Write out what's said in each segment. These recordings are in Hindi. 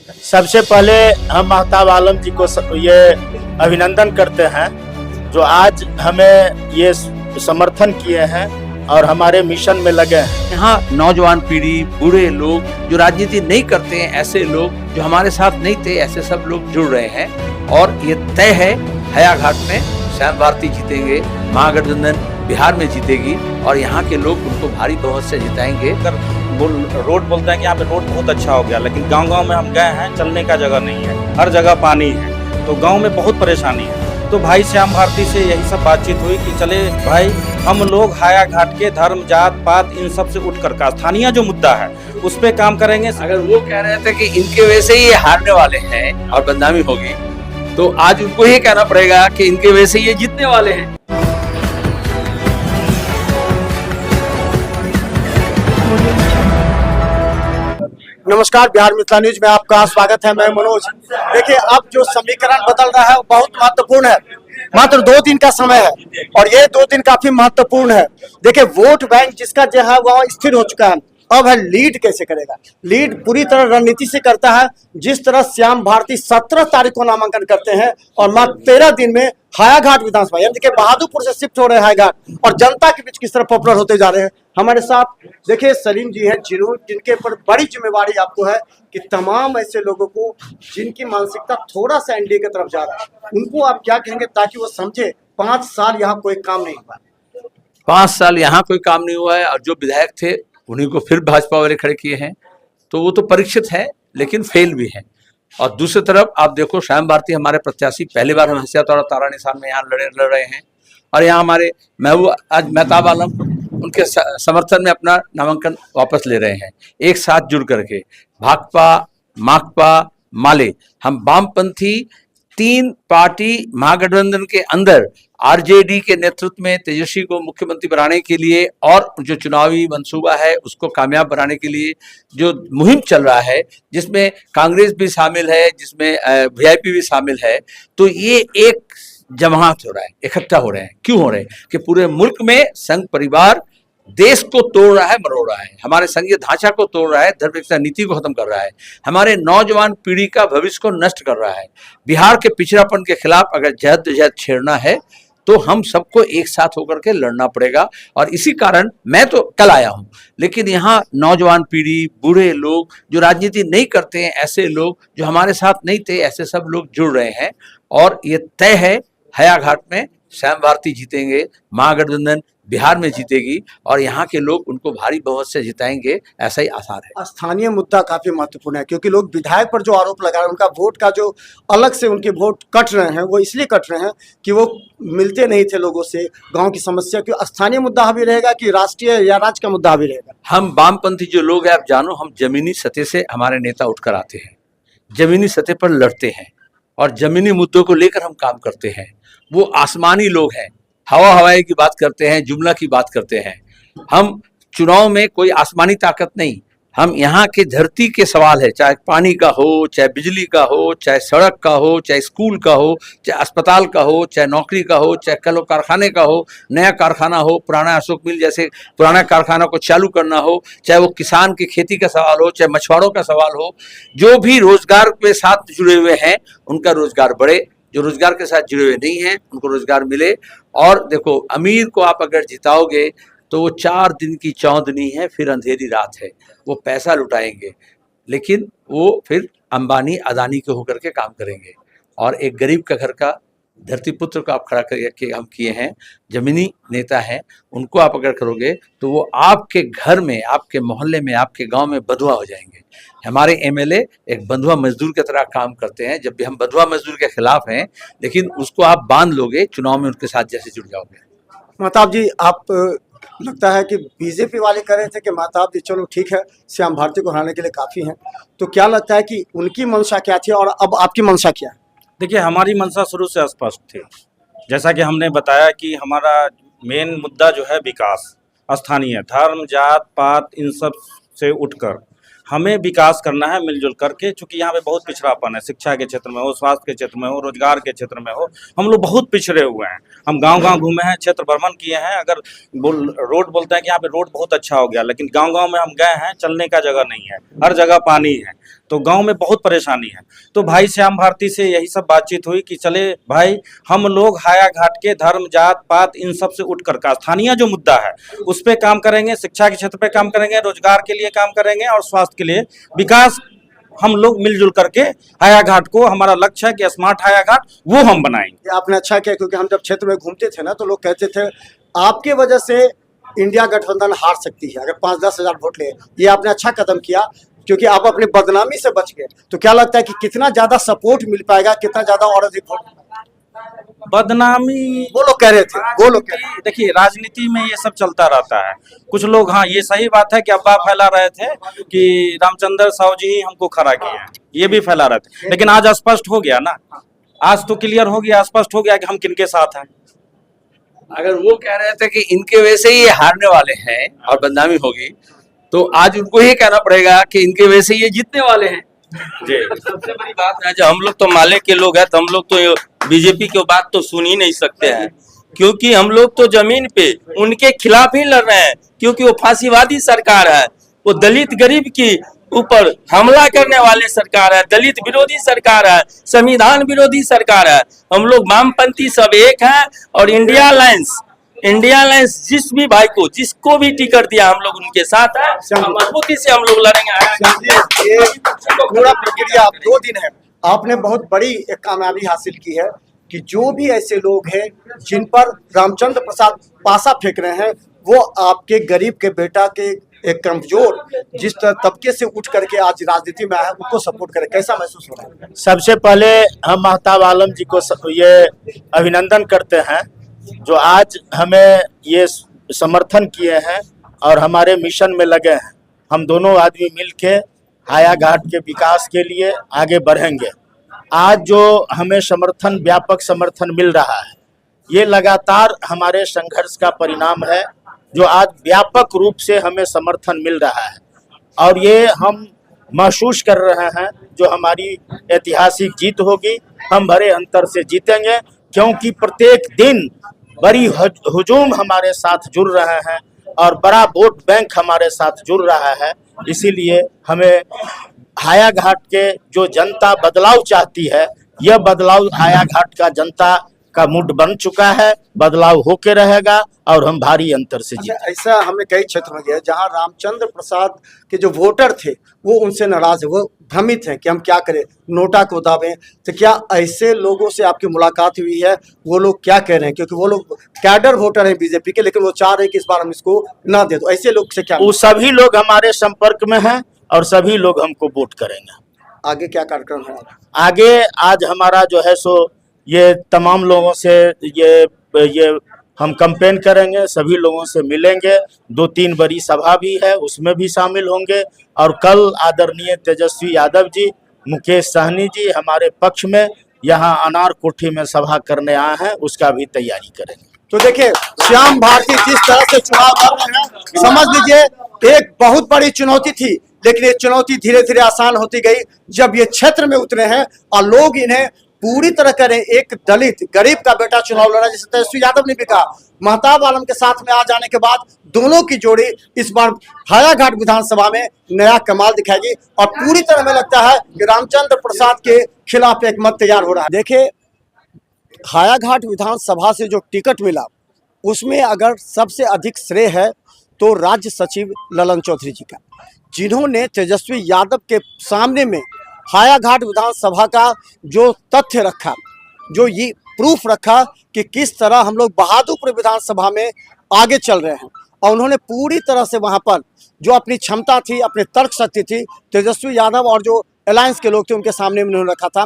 सबसे पहले हम महताब आलम जी को ये अभिनंदन करते हैं जो आज हमें ये समर्थन किए हैं और हमारे मिशन में लगे हैं। यहाँ नौजवान पीढ़ी, बूढ़े लोग जो राजनीति नहीं करते हैं, ऐसे लोग जो हमारे साथ नहीं थे, ऐसे सब लोग जुड़ रहे हैं और ये तय है हयाघाट में श्याम भारती जीतेंगे, महागठबंधन बिहार में जीतेगी और यहाँ के लोग उनको भारी बहुमत से जिताएंगे। अगर रोड बोलते हैं कि यहाँ पे रोड बहुत अच्छा हो गया, लेकिन गांव-गांव में हम गए हैं, चलने का जगह नहीं है, हर जगह पानी है, तो गांव में बहुत परेशानी है। तो भाई श्याम भारती से यही सब बातचीत हुई कि चले भाई हम लोग हायाघाट के धर्म, जात पात इन सब से उठकर का स्थानीय जो मुद्दा है उस पे काम करेंगे। अगर वो कह रहे थे कि इनके वजह से ये हारने वाले हैं और बदनामी होगी, तो आज उनको ये कहना पड़ेगा कि इनके वजह से ये जीतने वाले हैं। नमस्कार, बिहार मिथिला न्यूज में आपका स्वागत है। मैं मनोज। देखिए, अब जो समीकरण बदल रहा है वो बहुत महत्वपूर्ण है। मात्र 2 दिन का समय है और ये 2 दिन काफी महत्वपूर्ण है। देखिए, वोट बैंक जिसका जो है वह स्थिर हो चुका है। अब है लीड कैसे करेगा। लीड पूरी तरह रणनीति से करता है। जिस तरह श्याम भारती 17 तारीख को नामांकन करते हैं और मात्र 13 दिन में हायाघाट विधानसभा यानी कि बहादुरपुर से शिफ्ट हो रहे हैं हायाघाट और जनता के बीच किस तरह पॉपुलर होते जा रहे हैं। हमारे साथ देखिए सलीम जी हैं जिनके ऊपर बड़ी जिम्मेवारी आपको है कि तमाम ऐसे लोगों को जिनकी मानसिकता थोड़ा सा एनडीए की तरफ जा रहा है, उनको आप क्या कहेंगे ताकि वो समझे 5 साल यहाँ कोई काम नहीं हुआ। 5 साल यहाँ कोई काम नहीं हुआ है और जो विधायक थे उन्हीं को फिर भाजपा वाले खड़े किए हैं, तो वो तो परीक्षित है लेकिन फेल भी है। और दूसरी तरफ आप देखो, श्याम भारती हमारे प्रत्याशी पहली बार हम हंसिया और तारा निशान में यहाँ लड़ रहे हैं और यहाँ हमारे आज महताब आलम उनके समर्थन में अपना नामांकन वापस ले रहे हैं। एक साथ जुड़ करके भाकपा, माकपा, माले, हम वामपंथी 3 पार्टी महागठबंधन के अंदर आरजेडी के नेतृत्व में तेजस्वी को मुख्यमंत्री बनाने के लिए और जो चुनावी मंसूबा है उसको कामयाब बनाने के लिए जो मुहिम चल रहा है, जिसमें कांग्रेस भी शामिल है, जिसमें वीआईपी भी शामिल है, तो ये एक जमात हो रहा है, इकट्ठा हो रहे हैं। क्यों हो रहे हैं कि पूरे मुल्क में संघ परिवार देश को तोड़ रहा है, मरोड़ रहा है, हमारे संघीय ढांचा को तोड़ रहा है, धर्मनिरपेक्षता नीति को खत्म कर रहा है, हमारे नौजवान पीढ़ी का भविष्य को नष्ट कर रहा है। बिहार के पिछड़ापन के खिलाफ अगर जहद छेड़ना है तो हम सबको एक साथ होकर के लड़ना पड़ेगा। और इसी कारण मैं तो कल आया हूं, लेकिन यहाँ नौजवान पीढ़ी, बूढ़े लोग जो राजनीति नहीं करते हैं, ऐसे लोग जो हमारे साथ नहीं थे, ऐसे सब लोग जुड़ रहे हैं और ये तय है हयाघाट में श्याम भारती जीतेंगे, महागठबंधन बिहार में जीतेगी और यहाँ के लोग उनको भारी बहुमत से जिताएंगे, ऐसा ही आसार है। स्थानीय मुद्दा काफी महत्वपूर्ण है क्योंकि लोग विधायक पर जो आरोप लगा रहे हैं, उनका वोट का जो अलग से उनके वोट कट रहे हैं, वो इसलिए कट रहे हैं कि वो मिलते नहीं थे लोगों से। गांव की समस्या क्यों स्थानीय मुद्दा हावी रहेगा कि राष्ट्रीय या राज्य का मुद्दा हावी रहेगा। हम वामपंथी जो लोग हैं, आप जानो, हम जमीनी सतह से हमारे नेता उठकर आते हैं, जमीनी सतह पर लड़ते हैं और जमीनी मुद्दों को लेकर हम काम करते हैं। वो आसमानी लोग हैं, हवाई की बात करते हैं, जुमला की बात करते हैं। हम चुनाव में कोई आसमानी ताकत नहीं, हम यहाँ के धरती के सवाल है, चाहे पानी का हो, चाहे बिजली का हो, चाहे सड़क का हो, चाहे स्कूल का हो, चाहे अस्पताल का हो, चाहे नौकरी का हो, चाहे कल कारखाने का हो, नया कारखाना हो, पुराना अशोक मिल जैसे पुराना कारखाना को चालू करना हो, चाहे वो किसान की खेती का सवाल हो, चाहे मछुआरों का सवाल हो, जो भी रोजगार के साथ जुड़े हुए हैं उनका रोजगार बढ़े, जो रोजगार के साथ जुड़े हुए नहीं हैं उनको रोजगार मिले। और देखो, अमीर को आप अगर जिताओगे तो वो 4 दिन की चौंदनी है, फिर अंधेरी रात है, वो पैसा लुटाएंगे, लेकिन वो फिर अंबानी अदानी के होकर के काम करेंगे। और एक गरीब का घर का धरती पुत्र को आप खड़ा करके हम किए हैं, जमीनी नेता हैं, उनको आप अगर करोगे तो वो आपके घर में, आपके मोहल्ले में, आपके गांव में बंधुआ हो जाएंगे। हमारे एमएलए एक बंधुआ मजदूर की तरह काम करते हैं। जब भी हम बंधुआ मजदूर के खिलाफ हैं, लेकिन उसको आप बांध लोगे, चुनाव में उनके साथ जैसे जुड़ जाओगे। महताब जी, आप लगता है कि बीजेपी वाले कह रहे थे कि महताब जी चलो ठीक है, श्याम भारती को हराने के लिए काफी हैं, तो क्या लगता है कि उनकी मंशा क्या थी और अब आपकी मंशा क्या है? देखिए, हमारी मंशा शुरू से स्पष्ट थी। जैसा कि हमने बताया कि हमारा मेन मुद्दा जो है विकास, स्थानीय धर्म, जात पात इन सब से उठकर हमें विकास करना है मिलजुल करके। चूंकि यहाँ पे बहुत पिछड़ापन है, शिक्षा के क्षेत्र में हो, स्वास्थ्य के क्षेत्र में हो, रोजगार के क्षेत्र में हो, हम लोग बहुत पिछड़े हुए हैं। हम गांव-गांव घूमे हैं, क्षेत्र भ्रमण किए हैं। अगर रोड बोलते हैं कि यहाँ पे रोड बहुत अच्छा हो गया, लेकिन गांव-गांव में हम गए हैं, चलने का जगह नहीं है, हर जगह पानी है, तो गांव में बहुत परेशानी है। तो भाई श्याम भारती से यही सब बातचीत हुई कि चले भाई हम लोग हाया घाट के धर्म जात पात इन सब से उठकर का स्थानीय जो मुद्दा है उस पे काम करेंगे, शिक्षा के क्षेत्र पे काम करेंगे, रोजगार के लिए काम करेंगे और स्वास्थ्य के लिए विकास हम लोग मिलजुल करके हाया घाट को, हमारा लक्ष्य है कि स्मार्ट हाया घाट वो हम बनाएंगे। ये आपने अच्छा किया, क्योंकि हम जब क्षेत्र में घूमते थे ना तो लोग कहते थे आपके वजह से इंडिया गठबंधन हार सकती है अगर 5-10 हजार वोट ले। ये आपने अच्छा कदम किया, क्योंकि आप अपनी बदनामी से बच गए। तो क्या लगता है कि कितना ज्यादा सपोर्ट मिल पाएगा, कितना ज्यादा और अधिक वोट? बदनामी वो लोग कह रहे थे, वो लोग कह रहे थे। देखिए राजनीति में ये सब चलता रहता है। कुछ लोग, हाँ ये सही बात है कि अफवाह फैला रहे थे कि रामचंद्र साहू जी ही हमको खड़ा किए हैं, ये भी फैला रहे थे, लेकिन आज स्पष्ट हो गया ना, आज तो क्लियर हो गया, स्पष्ट हो गया कि हम किनके साथ हैं। अगर वो कह रहे थे कि इनके वजह से ये हारने वाले हैं और बदनामी होगी, तो आज उनको ये कहना पड़ेगा कि इनके वजह से ये जीतने वाले हैं। जी सबसे बड़ी बात है, जो हम लोग तो माले के लोग हैं, तो हम लोग तो बीजेपी की बात तो सुन ही नहीं सकते हैं, क्योंकि हम लोग तो जमीन पे उनके खिलाफ ही लड़ रहे हैं, क्योंकि वो फांसीवादी सरकार है, वो दलित गरीब की ऊपर हमला करने वाले सरकार है, दलित विरोधी सरकार है, संविधान विरोधी सरकार है। हम लोग वामपंथी सब एक है और इंडिया अलायंस जिस भी भाई को, जिसको भी टिकट दिया हम लोग उनके साथ है, मजबूती से हम लोग लड़ेंगे। ये पूरा प्रक्रिया आप 2 दिन है, आपने बहुत बड़ी एक कामयाबी हासिल की है कि जो भी ऐसे लोग हैं जिन पर रामचंद्र प्रसाद पासा फेंक रहे हैं, वो आपके गरीब के बेटा के एक कमजोर जिस तबके से उठ करके आज राजनीति में आया है उनको सपोर्ट करे। कैसा महसूस हो रहा है? सबसे पहले हम महताब आलम जी को ये अभिनंदन करते हैं जो आज हमें ये समर्थन किए हैं और हमारे मिशन में लगे हैं। हम दोनों आदमी मिलके हाया घाट के विकास के लिए आगे बढ़ेंगे। आज जो हमें समर्थन, व्यापक समर्थन मिल रहा है, ये लगातार हमारे संघर्ष का परिणाम है, जो आज व्यापक रूप से हमें समर्थन मिल रहा है और ये हम महसूस कर रहे हैं जो हमारी ऐतिहासिक जीत होगी। हम बड़े अंतर से जीतेंगे, क्योंकि प्रत्येक दिन बड़ी हुजूम हमारे साथ जुड़ रहे हैं और बड़ा वोट बैंक हमारे साथ जुड़ रहा है। इसीलिए हमें हाया घाट के जो जनता बदलाव चाहती है, यह बदलाव हाया घाट का जनता का मूड बन चुका है, बदलाव होके रहेगा और हम भारी अंतर से जीतेंगे। ऐसा हमने कई क्षेत्र में गया जहां रामचंद्र प्रसाद के जो वोटर थे वो उनसे नाराज है, वो भ्रमित हैं कि हम क्या करें, नोटा को दाबें। तो क्या ऐसे लोगों से आपकी मुलाकात हुई है? वो लोग क्या कह रहे हैं? क्योंकि वो लोग कैडर वोटर हैं बीजेपी के, लेकिन वो चाह रहे हैं कि इस बार हम इसको ना दे। तो ऐसे लोग से क्या? वो सभी लोग हमारे संपर्क में हैं और सभी लोग हमको वोट करेंगे। आगे क्या कार्यक्रम है? आगे आज हमारा जो है सो ये तमाम लोगों से ये हम कैंपेन करेंगे, सभी लोगों से मिलेंगे। 2-3 बड़ी सभा भी है, उसमें भी शामिल होंगे और कल आदरणीय तेजस्वी यादव जी, मुकेश सहनी जी हमारे पक्ष में यहाँ अनार कोठी में सभा करने आए हैं, उसका भी तैयारी करेंगे। तो देखिए श्याम भारती जिस तरह से चुनाव लड़ रहे हैं, समझ लीजिए एक बहुत बड़ी चुनौती थी, लेकिन ये चुनौती धीरे धीरे आसान होती गई जब ये क्षेत्र में उतरे हैं और लोग इन्हें पूरी तरह करें। एक दलित गरीब का बेटा चुनाव लड़ा, जैसे तेजस्वी यादव ने भी कहा। महताब आलम के साथ में आ जाने के बाद दोनों की जोड़ी इस बार हाया घाट विधानसभा में नया कमाल दिखाएगी और पूरी तरह में लगता है कि रामचंद्र प्रसाद के खिलाफ एक मत तैयार हो रहा है। देखिए हाया घाट विधानसभा से जो टिकट मिला उसमें अगर सबसे अधिक श्रेय है तो राज्य सचिव ललन चौधरी जी का, जिन्होंने तेजस्वी यादव के सामने में हाया घाट विधानसभा का जो तथ्य रखा, जो ये प्रूफ रखा कि किस तरह हम लोग बहादुरपुर विधानसभा में आगे चल रहे हैं, और उन्होंने पूरी तरह से वहां पर जो अपनी क्षमता थी, अपनी तर्क शक्ति थी, तेजस्वी यादव और जो अलायंस के लोग थे उनके सामने में उन्होंने रखा था,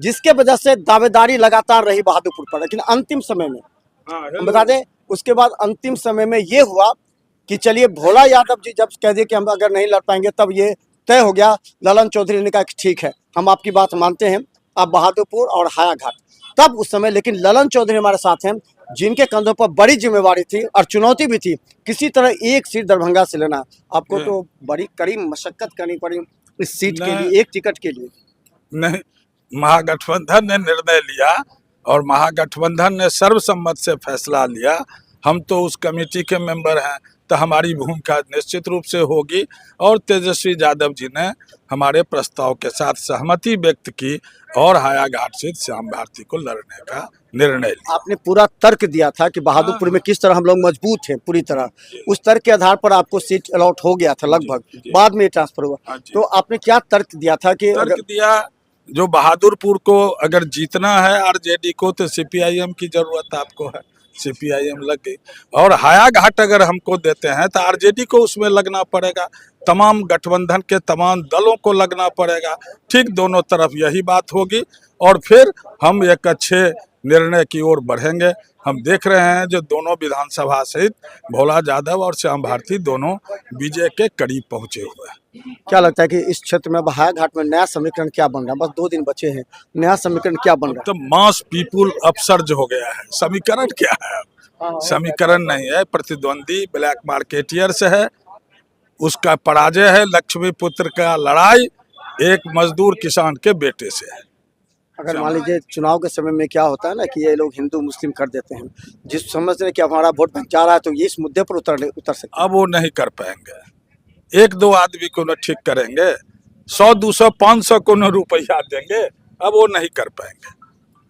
जिसके वजह से दावेदारी लगातार रही बहादुरपुर पर। लेकिन अंतिम समय में हम बता दें, उसके बाद अंतिम समय में ये हुआ कि चलिए भोला यादव जी जब कह दिए कि हम अगर नहीं लड़ पाएंगे, तब ये तय हो गया। ललन चौधरी ने कहा कि ठीक है, हम आपकी बात मानते हैं, आप बहादुरपुर और हाया घाट। तब उस समय लेकिन ललन चौधरी हमारे साथ हैं, जिनके कंधों पर बड़ी जिम्मेवारी थी और चुनौती भी थी, किसी तरह एक सीट दरभंगा से लेना। आपको तो बड़ी कड़ी मशक्कत करनी पड़ी इस सीट के लिए, एक टिकट के लिए। नहीं, महागठबंधन ने निर्णय लिया और महागठबंधन ने सर्वसम्मत से फैसला लिया। हम तो उस कमेटी के मेंबर हैं, तो हमारी भूमिका निश्चित रूप से होगी। और तेजस्वी यादव जी ने हमारे प्रस्ताव के साथ सहमति व्यक्त की और हायाघाट से श्याम भारती को लड़ने का निर्णय लिया। आपने पूरा तर्क दिया था कि बहादुरपुर में किस तरह हम लोग मजबूत हैं पूरी तरह, उस तर्क के आधार पर आपको सीट अलॉट हो गया था लगभग, बाद में ट्रांसफर हुआ। तो आपने क्या तर्क दिया था कि तर्क दिया जो बहादुरपुर को अगर जीतना है आरजेडी को तो सीपीआईएम की जरूरत आपको है, सीपीआईएम लग गई। और हायाघाट अगर हमको देते हैं तो आरजेडी को उसमें लगना पड़ेगा, तमाम गठबंधन के तमाम दलों को लगना पड़ेगा। ठीक दोनों तरफ यही बात होगी और फिर हम एक अच्छे निर्णय की ओर बढ़ेंगे। हम देख रहे हैं जो दोनों विधानसभा सहित भोला यादव और श्याम भारती दोनों विजय के करीब पहुंचे हुए हैं। क्या लगता है कि इस क्षेत्र में हायाघाट में नया समीकरण क्या बन रहा है? बस 2 दिन बचे हैं, नया समीकरण क्या बन रहा तो मास पीपुल अपसर्ज हो गया है। समीकरण क्या है? समीकरण नहीं है, प्रतिद्वंदी ब्लैक मार्केटियर्स है, उसका पराजय है। लक्ष्मी पुत्र का लड़ाई एक मजदूर किसान के बेटे से है। अगर मान लीजिए चुनाव के समय में क्या होता है ना कि ये लोग हिंदू मुस्लिम कर देते हैं, जिस समझते हैं कि हमारा वोट बैंक जा रहा है, तो ये इस मुद्दे पर उतर सकते अब वो नहीं कर पाएंगे। 1-2 आदमी को न ठीक करेंगे, 100, 200, 500 को न रुपया देंगे, अब वो नहीं कर पाएंगे।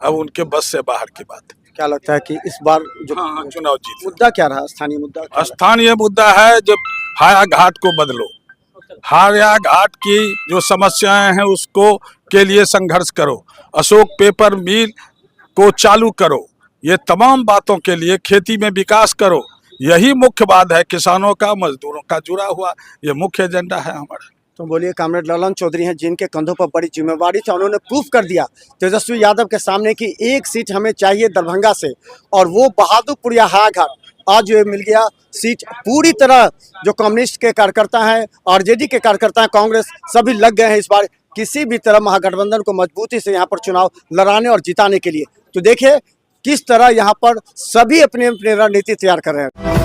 अब उनके बस से बाहर की बात है। क्या लगता है कि इस बार जो चुनाव जीत मुद्दा क्या रहा, स्थानीय मुद्दा क्या रहा? स्थानीय मुद्दा है जब हायाघाट को बदलो, हायाघाट की जो समस्याएं हैं उसको के लिए संघर्ष करो, अशोक पेपर मिल को चालू करो, ये तमाम बातों के लिए खेती में विकास करो। यही मुख्य बात है, किसानों का मजदूरों का जुड़ा हुआ ये मुख्य एजेंडा है हमारा। तो बोलिए, कॉमरेड ललन चौधरी हैं जिनके कंधों पर बड़ी जिम्मेवारी थी, उन्होंने प्रूफ कर दिया तेजस्वी यादव के सामने कि एक सीट हमें चाहिए दरभंगा से, और वो बहादुरपुर या हायाघाट आज जो मिल गया सीट। पूरी तरह जो कम्युनिस्ट के कार्यकर्ता हैं, आरजेडी के कार्यकर्ता हैं, कांग्रेस सभी लग गए हैं इस बार किसी भी तरह महागठबंधन को मजबूती से यहाँ पर चुनाव लड़ाने और जिताने के लिए। तो देखिए किस तरह यहाँ पर सभी अपनी अपनी रणनीति तैयार कर रहे हैं।